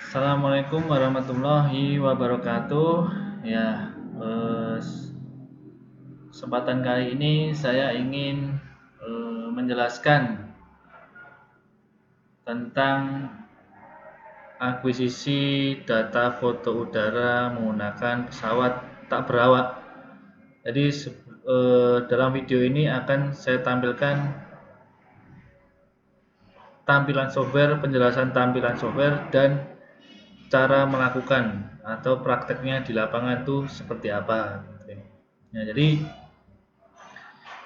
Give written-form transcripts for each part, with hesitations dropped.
Assalamualaikum warahmatullahi wabarakatuh. Ya, kesempatan kali ini saya ingin menjelaskan tentang akuisisi data foto udara menggunakan pesawat tak berawak. Jadi dalam video ini akan saya tampilkan tampilan software, penjelasan tampilan software dan cara melakukan atau prakteknya di lapangan itu seperti apa. Ya, jadi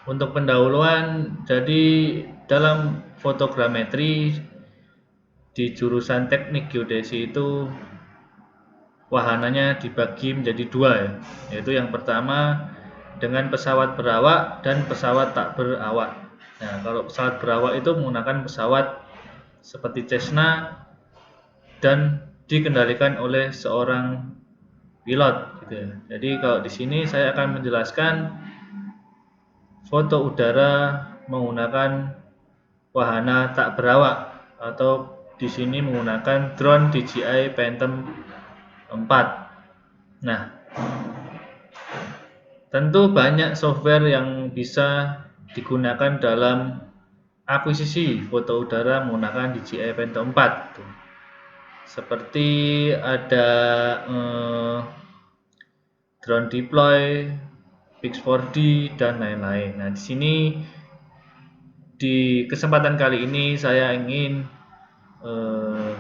untuk pendahuluan, jadi dalam fotogrametri di jurusan teknik geodesi itu wahananya dibagi menjadi dua ya, yaitu yang pertama dengan pesawat berawak dan pesawat tak berawak. Nah, kalau pesawat berawak itu menggunakan pesawat seperti Cessna dan dikendalikan oleh seorang pilot gitu ya. Jadi kalau di sini saya akan menjelaskan foto udara menggunakan wahana tak berawak atau di sini menggunakan drone DJI Phantom 4. Nah, tentu banyak software yang bisa digunakan dalam akuisisi foto udara menggunakan DJI Phantom 4. Seperti ada drone deploy, Pix4D dan lain-lain. Nah, di sini di kesempatan kali ini saya ingin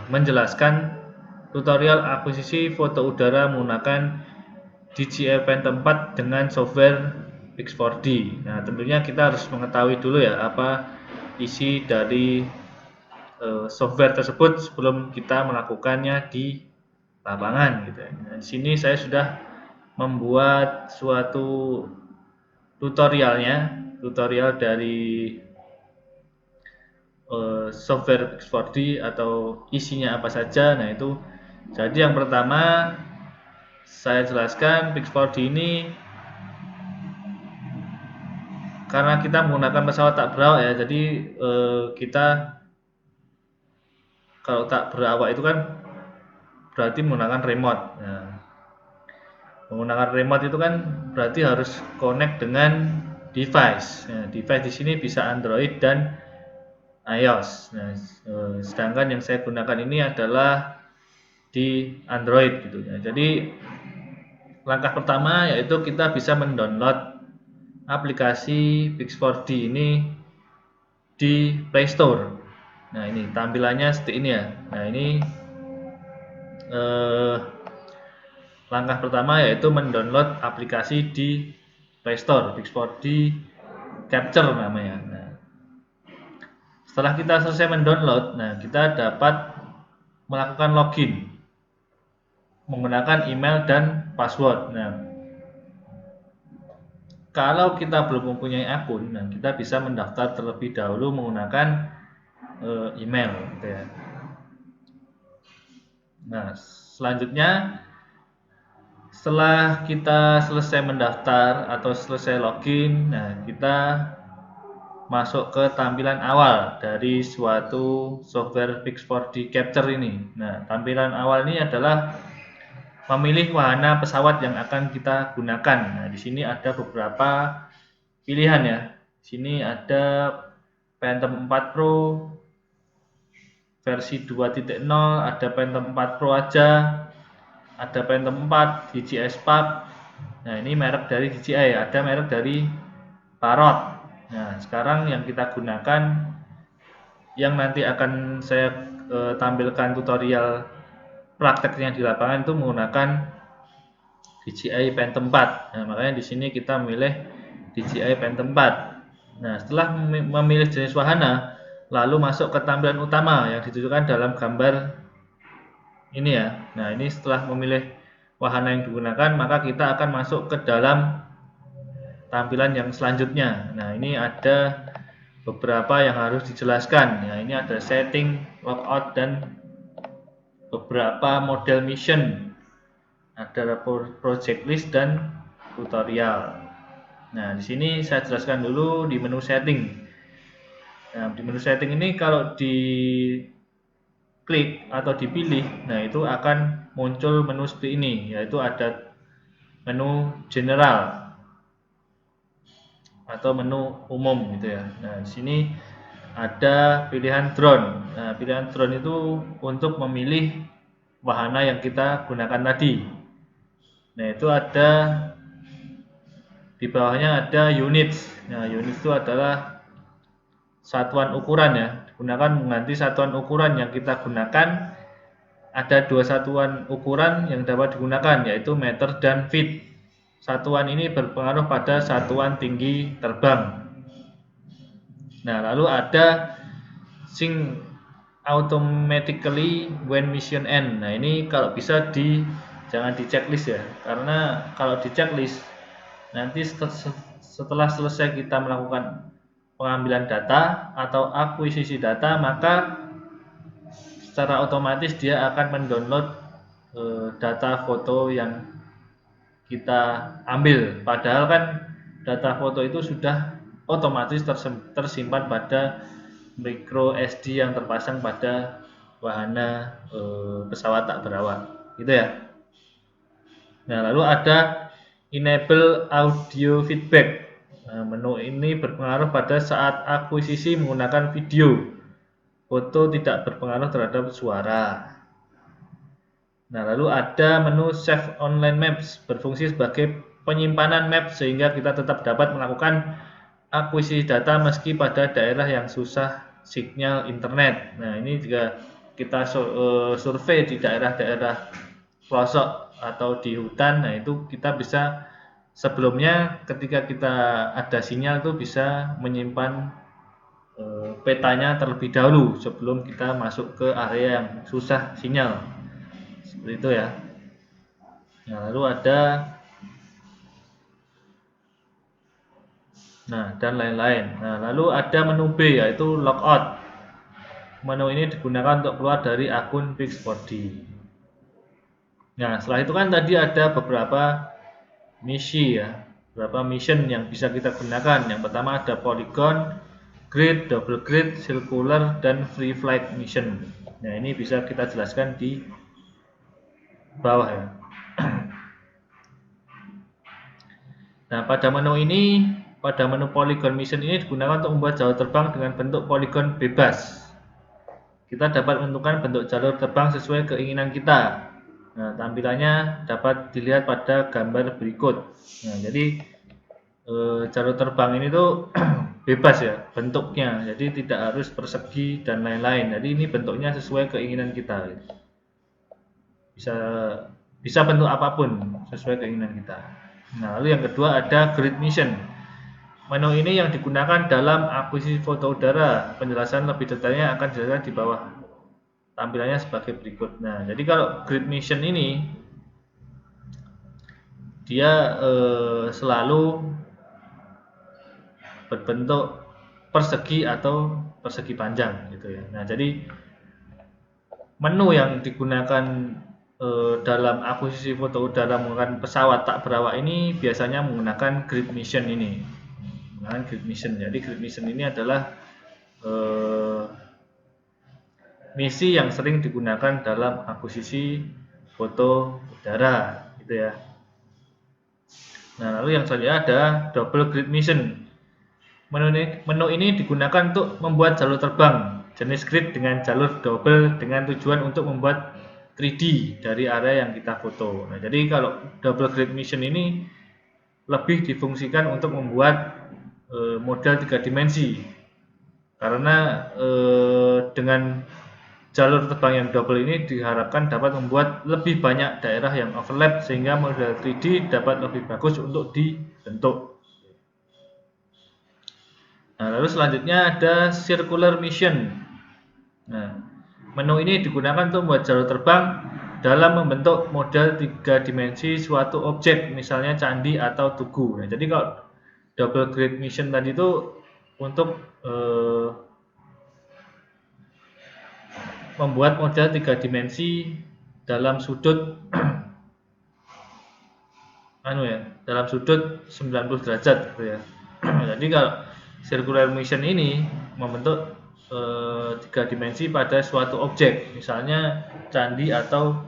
menjelaskan tutorial akuisisi foto udara menggunakan DJI Phantom 4 dengan software Pix4D. Nah, tentunya kita harus mengetahui dulu ya apa isi dari software tersebut sebelum kita melakukannya di lapangan gitu ya. Nah, di sini saya sudah membuat suatu tutorial dari software Pix4D atau isinya apa saja. Nah, itu jadi yang pertama saya jelaskan Pix4D ini karena kita menggunakan pesawat tak berawak ya, jadi kita kalau tak berawak itu kan berarti menggunakan remote. Nah, menggunakan remote itu kan berarti harus connect dengan device. Nah, device di sini bisa Android dan iOS. Nah, sedangkan yang saya gunakan ini adalah di Android gitu ya. Jadi langkah pertama yaitu kita bisa mendownload aplikasi Pix4D ini di Play Store. Nah, ini tampilannya seperti ini ya. Nah, ini langkah pertama yaitu mendownload aplikasi di Play Store, Pix4D Capture namanya. Nah, setelah kita selesai mendownload, nah kita dapat melakukan login menggunakan email dan password. Nah, kalau kita belum mempunyai akun, nah kita bisa mendaftar terlebih dahulu menggunakan email gitu ya. Nah, selanjutnya setelah kita selesai mendaftar atau selesai login, nah kita masuk ke tampilan awal dari suatu software Pix4D Capture ini. Nah, tampilan awal ini adalah memilih wahana pesawat yang akan kita gunakan. Nah, di sini ada beberapa pilihan ya. Di sini ada Phantom 4 Pro versi 2.0, ada Phantom 4 Pro aja, ada Phantom 4 DJI Spark. Nah, ini merek dari DJI, ada merek dari Parrot. Nah, sekarang yang kita gunakan yang nanti akan saya tampilkan tutorial prakteknya di lapangan itu menggunakan DJI Phantom 4. Nah, makanya di sini kita memilih DJI Phantom 4. Nah, setelah memilih jenis wahana, lalu masuk ke tampilan utama yang ditunjukkan dalam gambar ini ya. Nah, ini setelah memilih wahana yang digunakan, maka kita akan masuk ke dalam tampilan yang selanjutnya. Nah, ini ada beberapa yang harus dijelaskan. Ya, ini ada setting, logout dan beberapa model mission. Ada project list dan tutorial. Nah, di sini saya jelaskan dulu di menu setting. Nah, di menu setting ini kalau di diklik atau dipilih, nah itu akan muncul menu seperti ini, yaitu ada menu general atau menu umum gitu ya. Nah, di sini ada pilihan drone. Nah, pilihan drone itu untuk memilih wahana yang kita gunakan tadi. Nah, itu ada di bawahnya ada units. Nah, units itu adalah satuan ukuran ya. Digunakan mengganti satuan ukuran yang kita gunakan. Ada dua satuan ukuran yang dapat digunakan, yaitu meter dan feet. Satuan ini berpengaruh pada satuan tinggi terbang. Nah, lalu ada sync automatically when mission end. Nah, ini kalau bisa jangan di checklist ya, karena kalau di checklist nanti setelah selesai kita melakukan pengambilan data atau akuisisi data, maka secara otomatis dia akan mendownload data foto yang kita ambil. Padahal kan data foto itu sudah otomatis tersimpan pada micro SD yang terpasang pada wahana pesawat tak berawak, gitu ya. Nah, lalu ada enable audio feedback. Nah, menu ini berpengaruh pada saat akuisisi menggunakan video. Foto tidak berpengaruh terhadap suara. Nah, lalu ada menu Save Online Maps, berfungsi sebagai penyimpanan map sehingga kita tetap dapat melakukan akuisisi data meski pada daerah yang susah sinyal internet. Nah, ini juga kita survei di daerah-daerah pelosok atau di hutan. Nah, itu kita bisa sebelumnya ketika kita ada sinyal itu bisa menyimpan petanya terlebih dahulu sebelum kita masuk ke area yang susah sinyal. Seperti itu ya. Nah, lalu ada dan lain-lain. Nah, lalu ada menu B yaitu logout. Menu ini digunakan untuk keluar dari akun Pix4D. Nah, setelah itu kan tadi ada beberapa misi ya, beberapa mission yang bisa kita gunakan. Yang pertama ada polygon, grid, double grid, circular, dan free flight mission. Nah, ini bisa kita jelaskan di bawah ya. Nah, pada menu polygon mission ini digunakan untuk membuat jalur terbang dengan bentuk polygon bebas. Kita dapat menentukan bentuk jalur terbang sesuai keinginan kita. Nah, tampilannya dapat dilihat pada gambar berikut. Nah, jadi jalur terbang ini tuh bebas ya bentuknya, jadi tidak harus persegi dan lain-lain. Jadi ini bentuknya sesuai keinginan kita. Bisa bentuk apapun sesuai keinginan kita. Nah, lalu yang kedua ada grid mission. Menu ini yang digunakan dalam akuisisi foto udara. Penjelasan lebih detailnya akan dijelaskan di bawah. Tampilannya sebagai berikut. Nah, jadi kalau grid mission ini dia selalu berbentuk persegi atau persegi panjang gitu ya. Nah, jadi menu yang digunakan dalam akuisisi foto udara menggunakan pesawat tak berawak ini biasanya menggunakan grid mission ini. Menggunakan grid mission. Jadi grid mission ini adalah misi yang sering digunakan dalam akuisisi foto udara gitu ya. Nah, lalu yang selanjutnya ada double grid mission. Menu ini digunakan untuk membuat jalur terbang jenis grid dengan jalur double dengan tujuan untuk membuat 3D dari area yang kita foto. Nah, jadi kalau double grid mission ini lebih difungsikan untuk membuat model 3 dimensi. Karena dengan jalur terbang yang double ini diharapkan dapat membuat lebih banyak daerah yang overlap sehingga model 3D dapat lebih bagus untuk dibentuk. Nah, lalu selanjutnya ada circular mission. Nah, menu ini digunakan untuk membuat jalur terbang dalam membentuk model 3 dimensi suatu objek, misalnya candi atau tugu. Nah, jadi kalau double grid mission tadi itu untuk membuat model 3 dimensi dalam sudut dalam sudut 90 derajat gitu ya. Jadi kalau circular mission ini membentuk 3 dimensi pada suatu objek, misalnya candi atau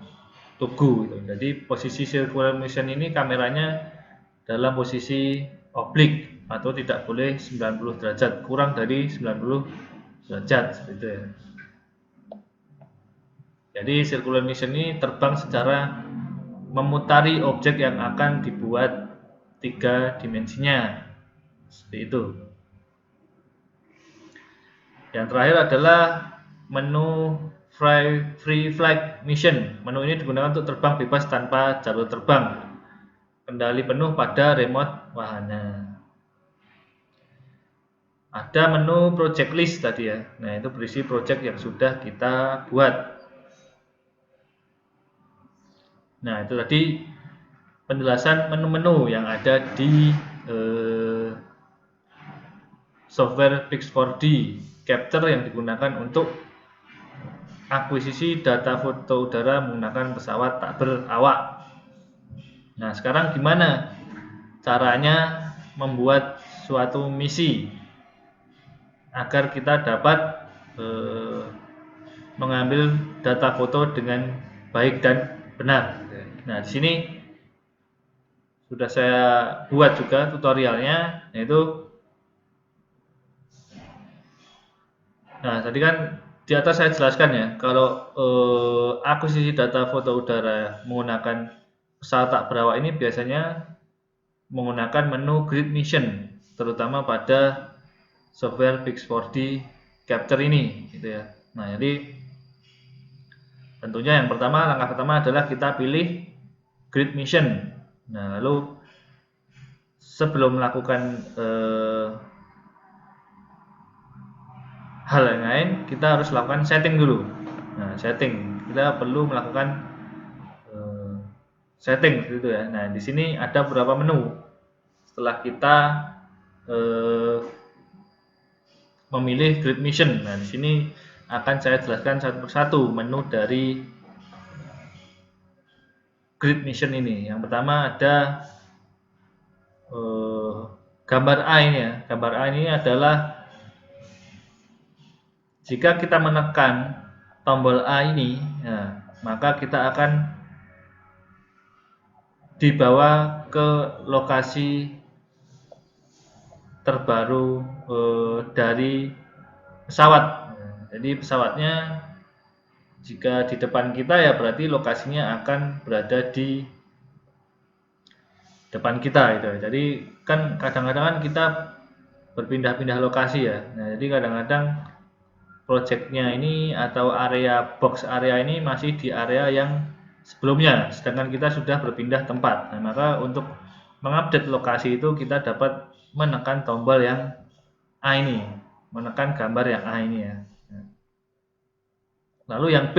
tugu gitu. Jadi posisi circular motion ini kameranya dalam posisi oblik atau tidak boleh 90 derajat, kurang dari 90 derajat seperti itu ya. Jadi circular motion ini terbang secara memutari objek yang akan dibuat 3 dimensinya. Seperti itu. Yang terakhir adalah menu Free Flight Mission. Menu ini digunakan untuk terbang bebas tanpa jalur terbang. Kendali penuh pada remote wahana. Ada menu project list tadi ya. Nah, itu berisi project yang sudah kita buat. Nah, itu tadi penjelasan menu-menu yang ada di software Pix4D Capture yang digunakan untuk akuisisi data foto udara menggunakan pesawat tak berawak. Nah, sekarang gimana caranya membuat suatu misi agar kita dapat mengambil data foto dengan baik dan benar. Nah, di sini sudah saya buat juga tutorialnya, yaitu tadi kan di atas saya jelaskan ya, kalau akuisisi data foto udara menggunakan pesawat tak berawak ini biasanya menggunakan menu Grid Mission, terutama pada software Pix4D Capture ini, gitu ya. Nah, jadi tentunya yang pertama, langkah pertama adalah kita pilih Grid Mission. Nah, lalu sebelum melakukan hal yang lain, kita harus lakukan setting dulu. Nah, setting, kita perlu melakukan setting gitu ya. Nah, di sini ada beberapa menu. Setelah kita memilih Grid Mission, nah di sini akan saya jelaskan satu persatu menu dari Grid Mission ini. Yang pertama ada gambar A ini ya. Gambar A ini adalah jika kita menekan tombol A ini, nah, maka kita akan dibawa ke lokasi terbaru dari pesawat. Jadi pesawatnya jika di depan kita ya berarti lokasinya akan berada di depan kita gitu. Jadi kan kadang-kadang kan kita berpindah-pindah lokasi ya. Nah, jadi kadang-kadang projectnya ini atau area box area ini masih di area yang sebelumnya, sedangkan kita sudah berpindah tempat. Nah, maka untuk mengupdate lokasi itu kita dapat menekan tombol yang A ini, menekan gambar yang A ini ya. Lalu yang B,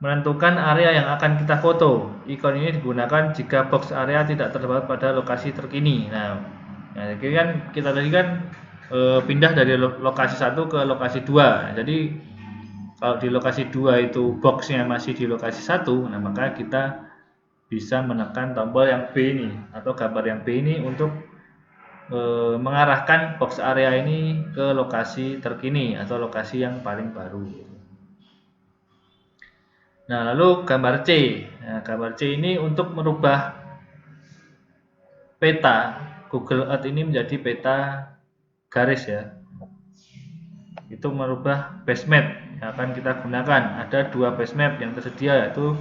menentukan area yang akan kita foto. Ikon ini digunakan jika box area tidak terdapat pada lokasi terkini. Nah jadi kan kita tadi kan pindah dari lokasi 1 ke lokasi 2. Jadi kalau di lokasi 2 itu boxnya masih di lokasi 1, nah maka kita bisa menekan tombol yang B ini atau gambar yang B ini untuk mengarahkan box area ini ke lokasi terkini atau lokasi yang paling baru. Nah, lalu gambar C. Nah, gambar C ini untuk merubah peta Google Earth ini menjadi peta garis ya. Itu merubah base map yang akan kita gunakan. Ada 2 base map yang tersedia, yaitu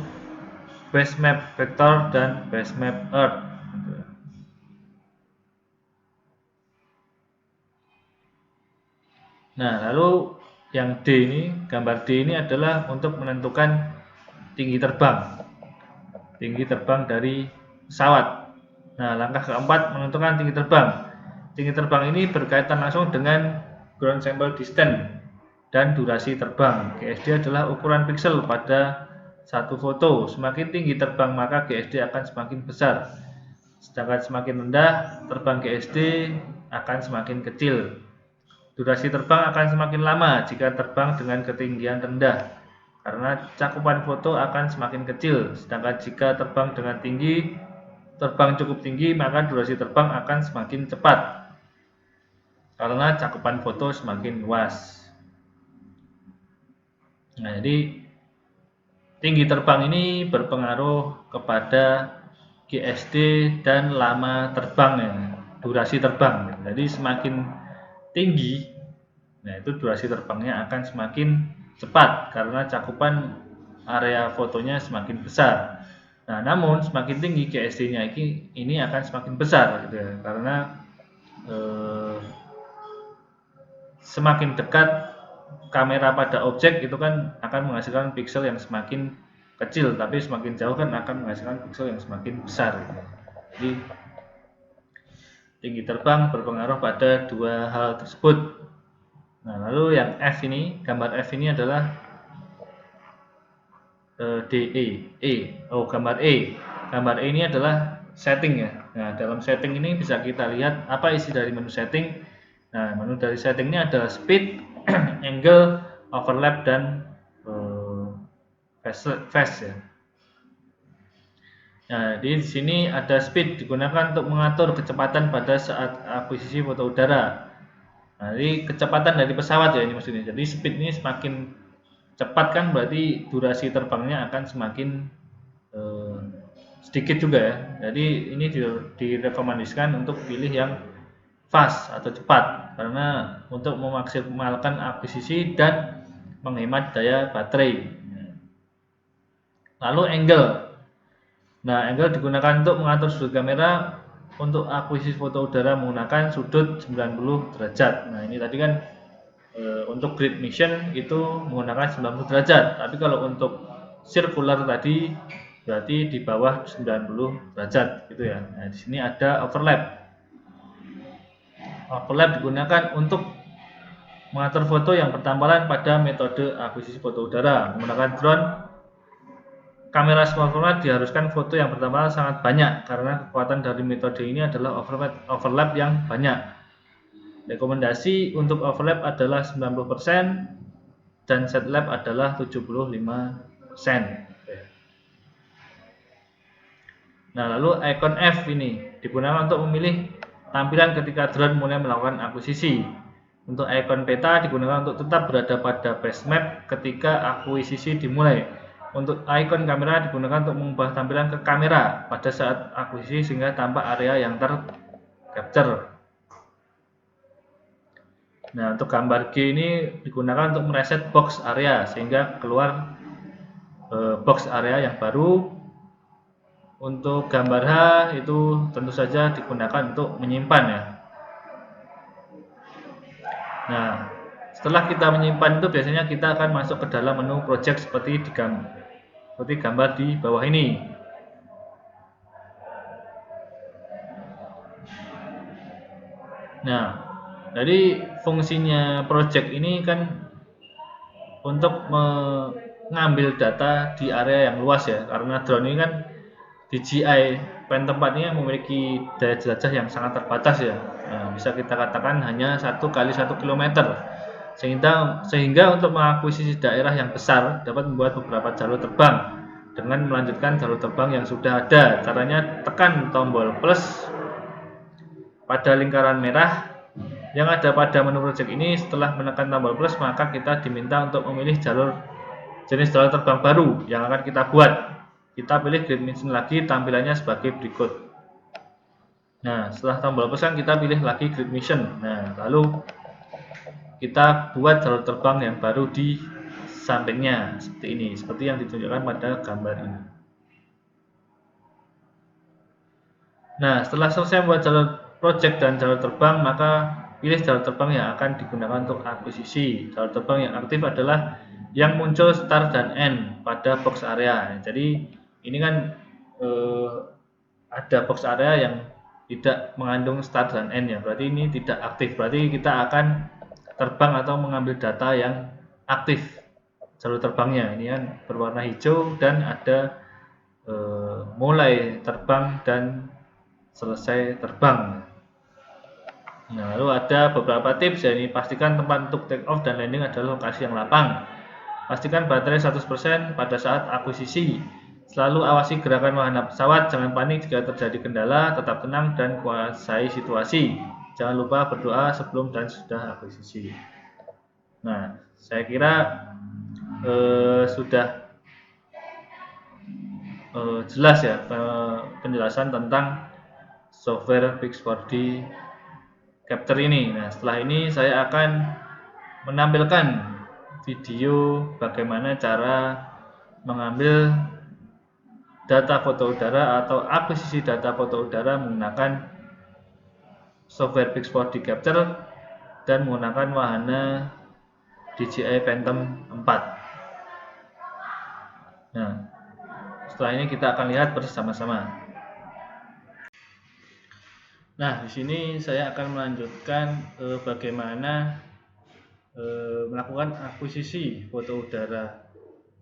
base map vector dan base map Earth. Nah, lalu yang D ini, gambar D ini adalah untuk menentukan tinggi terbang. Tinggi terbang dari pesawat. Nah, langkah keempat menentukan tinggi terbang. Tinggi terbang ini berkaitan langsung dengan ground sample distance dan durasi terbang. GSD adalah ukuran piksel pada satu foto. Semakin tinggi terbang maka GSD akan semakin besar. Sedangkan semakin rendah terbang GSD akan semakin kecil. Durasi terbang akan semakin lama jika terbang dengan ketinggian rendah, karena cakupan foto akan semakin kecil. Sedangkan jika terbang dengan terbang cukup tinggi, maka durasi terbang akan semakin cepat, karena cakupan foto semakin luas. Nah, jadi tinggi terbang ini berpengaruh kepada GSD dan lama terbang ya, durasi terbang. Jadi semakin tinggi, nah itu durasi terbangnya akan semakin cepat karena cakupan area fotonya semakin besar. Nah, namun semakin tinggi GSD-nya ini akan semakin besar gitu ya, karena semakin dekat kamera pada objek itu kan akan menghasilkan piksel yang semakin kecil, tapi semakin jauh kan akan menghasilkan piksel yang semakin besar. Jadi tinggi terbang berpengaruh pada dua hal tersebut. Nah, lalu yang F ini, gambar F ini adalah gambar E. Gambar E ini adalah setting ya. Nah, dalam setting ini bisa kita lihat apa isi dari menu setting. Nah, menu dari setting ini adalah speed, angle, overlap, dan phase ya. Nah, di sini ada speed digunakan untuk mengatur kecepatan pada saat akuisisi foto udara. Nah, ini kecepatan dari pesawat ya ini maksudnya. Jadi speed ini semakin cepat kan berarti durasi terbangnya akan semakin sedikit juga ya. Jadi ini direkomendasikan untuk pilih yang fast atau cepat karena untuk memaksimalkan akuisisi dan menghemat daya baterai. Lalu angle. Nah, angle digunakan untuk mengatur sudut kamera untuk akuisisi foto udara menggunakan sudut 90 derajat. Nah, ini tadi kan untuk grid mission itu menggunakan 90 derajat. Tapi kalau untuk circular tadi berarti di bawah 90 derajat gitu ya. Nah, di sini ada overlap. Overlap digunakan untuk mengatur foto yang bertampilan pada metode akuisisi foto udara. Menggunakan drone, kamera small format diharuskan foto yang bertampilan sangat banyak karena kekuatan dari metode ini adalah overlap yang banyak. Rekomendasi untuk overlap adalah 90% dan setlap adalah 75%. Nah, lalu icon F ini digunakan untuk memilih tampilan ketika drone mulai melakukan akuisisi. Untuk icon peta digunakan untuk tetap berada pada base map ketika akuisisi dimulai. Untuk icon kamera digunakan untuk mengubah tampilan ke kamera pada saat akuisisi sehingga tampak area yang tercapture. Nah, untuk gambar G ini digunakan untuk mereset box area sehingga keluar box area yang baru. Untuk gambar H itu tentu saja digunakan untuk menyimpan ya. Nah, setelah kita menyimpan itu biasanya kita akan masuk ke dalam menu project seperti gambar di bawah ini. Nah, jadi fungsinya project ini kan untuk mengambil data di area yang luas ya, karena drone ini kan DJI pen tempatnya memiliki daya jelajah yang sangat terbatas ya. Nah, bisa kita katakan hanya 1 kali 1 km. Sehingga untuk mengakuisisi daerah yang besar dapat membuat beberapa jalur terbang dengan melanjutkan jalur terbang yang sudah ada. Caranya tekan tombol plus pada lingkaran merah yang ada pada menu project ini. Setelah menekan tombol plus maka kita diminta untuk memilih jenis jalur terbang baru yang akan kita buat. Kita pilih grid mission lagi, tampilannya sebagai berikut. Nah, setelah tombol plus kan kita pilih lagi grid mission. Nah, lalu kita buat jalur terbang yang baru di sampingnya seperti ini, seperti yang ditunjukkan pada gambar ini. Nah, setelah selesai membuat jalur project dan jalur terbang, maka pilih jalur terbang yang akan digunakan untuk akuisisi. Jalur terbang yang aktif adalah yang muncul start dan end pada box area. Jadi ini kan ada box area yang tidak mengandung start dan end ya, berarti ini tidak aktif. Berarti kita akan terbang atau mengambil data yang aktif jalur terbangnya. Ini kan berwarna hijau dan ada mulai terbang dan selesai terbang. Nah, lalu ada beberapa tips ya, ini pastikan tempat untuk take off dan landing adalah lokasi yang lapang. Pastikan baterai 100% pada saat akuisisi. Selalu awasi gerakan wahana pesawat, jangan panik jika terjadi kendala, tetap tenang dan kuasai situasi. jangan lupa berdoa sebelum dan sudah akuisisi. Nah, saya kira sudah jelas ya penjelasan tentang software Pix4D Capture ini. Nah, setelah ini saya akan menampilkan video bagaimana cara mengambil data foto udara atau akuisisi data foto udara menggunakan software Pix4D Capture dan menggunakan wahana DJI Phantom 4. Nah, setelah ini kita akan lihat bersama-sama. Nah, di sini saya akan melanjutkan bagaimana melakukan akuisisi foto udara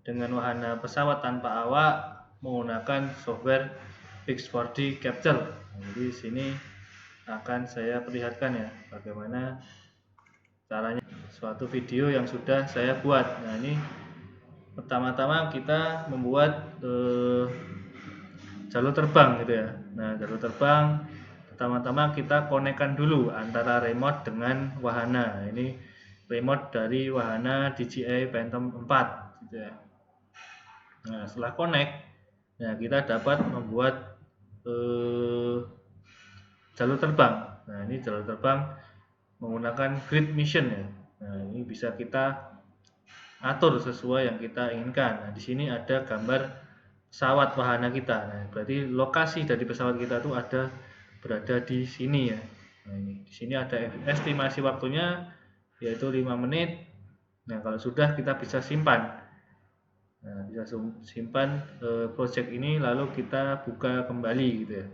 dengan wahana pesawat tanpa awak menggunakan software Pix4D Capture. Nah, jadi di sini akan saya perlihatkan ya bagaimana caranya, suatu video yang sudah saya buat. Nah, ini pertama-tama kita membuat jalur terbang gitu ya. Nah, jalur terbang pertama-tama kita konekkan dulu antara remote dengan wahana. Ini remote dari wahana DJI Phantom 4 gitu ya. Nah, setelah connect, nah kita dapat membuat jalur terbang. Nah, ini jalur terbang menggunakan grid mission ya. Nah, ini bisa kita atur sesuai yang kita inginkan. Nah, di sini ada gambar pesawat wahana kita. Nah, berarti lokasi dari pesawat kita itu berada di sini ya. Nah, ini di sini ada estimasi waktunya yaitu 5 menit. Nah, kalau sudah kita bisa simpan. Nah, bisa simpan project ini lalu kita buka kembali gitu ya.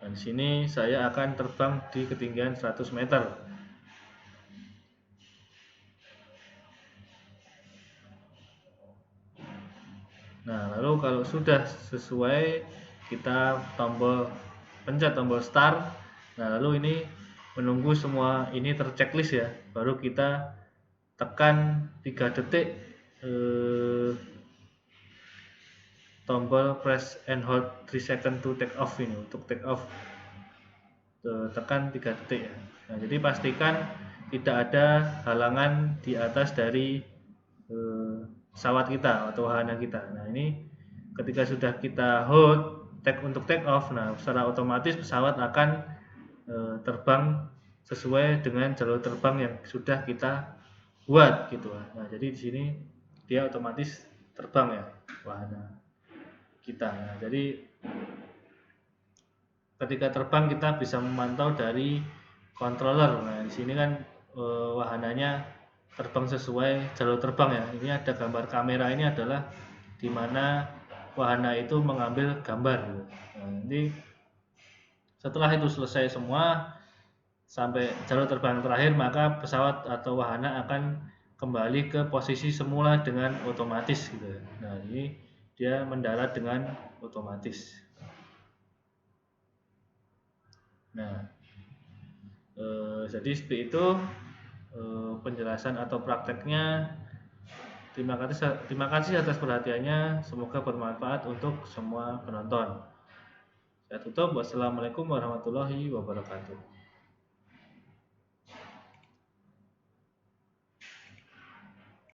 Dan di sini saya akan terbang di ketinggian 100 meter. Nah, lalu kalau sudah sesuai, kita pencet tombol start. Nah, lalu ini menunggu semua ini terchecklist ya, baru kita tekan 3 detik tombol press and hold 3 second to take off ini, untuk take off tekan 3 detik ya. Nah, jadi pastikan tidak ada halangan di atas dari pesawat kita atau wahana kita. Nah, ini ketika sudah kita hold untuk take off, nah secara otomatis pesawat akan terbang sesuai dengan jalur terbang yang sudah kita buat gitu. Nah, jadi di sini dia otomatis terbang ya wahana kita. Nah, jadi ketika terbang kita bisa memantau dari controller. Nah, di sini kan wahananya terbang sesuai jalur terbang ya. Ini ada gambar kamera, ini adalah di mana wahana itu mengambil gambar. Nah, nanti setelah itu selesai semua sampai jalur terbang terakhir, maka pesawat atau wahana akan kembali ke posisi semula dengan otomatis gitu. Nah, ini dia mendarat dengan otomatis. Nah, jadi seperti itu penjelasan atau prakteknya. Terima kasih atas perhatiannya. Semoga bermanfaat untuk semua penonton. Saya tutup. Wassalamualaikum warahmatullahi wabarakatuh.